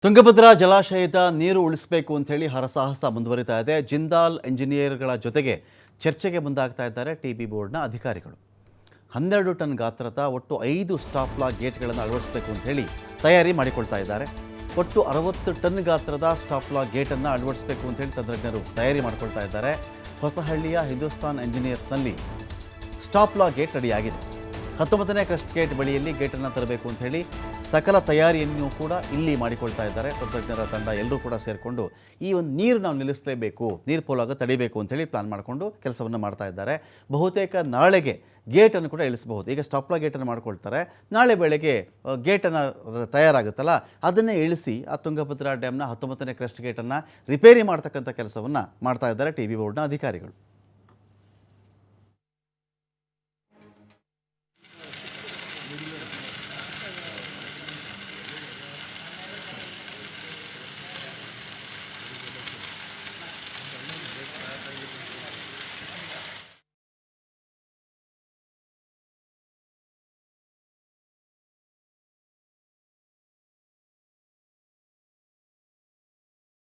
ತುಂಗಭದ್ರಾ ಜಲಾಶಯದ ನೀರು ಉಳಿಸಬೇಕು ಅಂತ ಹೇಳಿ ಹರಸಾಹಸ ಮುಂದುವರಿತಾ ಇದೆ. ಜಿಂದಾಲ್ ಇಂಜಿನಿಯರ್ಗಳ ಜೊತೆಗೆ ಚರ್ಚೆಗೆ ಮುಂದಾಗ್ತಾ ಇದ್ದಾರೆ ಟಿಬಿ ಬೋರ್ಡ್ನ ಅಧಿಕಾರಿಗಳು. 12 ಟನ್ ಗಾತ್ರದ ಒಟ್ಟು 5 ಸ್ಟಾಪ್ ಲಾ ಗೇಟ್ಗಳನ್ನು ಅಳವಡಿಸಬೇಕು ಅಂತ ಹೇಳಿ ತಯಾರಿ ಮಾಡಿಕೊಳ್ತಾ ಇದ್ದಾರೆ. ಒಟ್ಟು 60 ಟನ್ ಗಾತ್ರದ ಸ್ಟಾಪ್ ಲಾ ಗೇಟನ್ನು ಅಳವಡಿಸಬೇಕು ಅಂತ ಹೇಳಿ ತಂತ್ರಜ್ಞರು ತಯಾರಿ ಮಾಡಿಕೊಳ್ತಾ ಇದ್ದಾರೆ. ಹೊಸಹಳ್ಳಿಯ ಹಿಂದೂಸ್ತಾನ್ ಇಂಜಿನಿಯರ್ಸ್ನಲ್ಲಿ ಸ್ಟಾಪ್ ಲಾ ಗೇಟ್ ರೆಡಿಯಾಗಿದೆ. 19ನೇ ಕ್ರಸ್ಟ್ ಗೇಟ್ ಬಳಿಯಲ್ಲಿ ಗೇಟನ್ನು ತರಬೇಕು ಅಂತ ಹೇಳಿ ಸಕಲ ತಯಾರಿಯನ್ನು ಕೂಡ ಇಲ್ಲಿ ಮಾಡಿಕೊಳ್ತಾ ಇದ್ದಾರೆ. ತಂತ್ರಜ್ಞರ ತಂಡ ಎಲ್ಲರೂ ಕೂಡ ಸೇರಿಕೊಂಡು ಈ ಒಂದು ನೀರು ನಾವು ನಿಲ್ಲಿಸಲೇಬೇಕು, ನೀರು ಪೋಲಾಗ ತಡಿಬೇಕು ಅಂತ ಹೇಳಿ ಪ್ಲಾನ್ ಮಾಡಿಕೊಂಡು ಕೆಲಸವನ್ನು ಮಾಡ್ತಾ ಇದ್ದಾರೆ. ಬಹುತೇಕ ನಾಳೆಗೆ ಗೇಟನ್ನು ಕೂಡ ಇಳಿಸಬಹುದು. ಈಗ ಸ್ಟಾಪ್ ಲಾ ಗೇಟನ್ನು ಮಾಡ್ಕೊಳ್ತಾರೆ, ನಾಳೆ ಬೆಳಗ್ಗೆ ಗೇಟನ್ನು ತಯಾರಾಗುತ್ತಲ್ಲ ಅದನ್ನೇ ಇಳಿಸಿ ಆ ತುಂಗಭದ್ರಾ ಡ್ಯಾಮ್ನ 19ನೇ ಕ್ರಸ್ಟ್ ಗೇಟನ್ನು ರಿಪೇರಿ ಮಾಡ್ತಕ್ಕಂಥ ಕೆಲಸವನ್ನು ಮಾಡ್ತಾ ಇದ್ದಾರೆ ಟಿಬಿ ಬೋರ್ಡ್ನ ಅಧಿಕಾರಿಗಳು.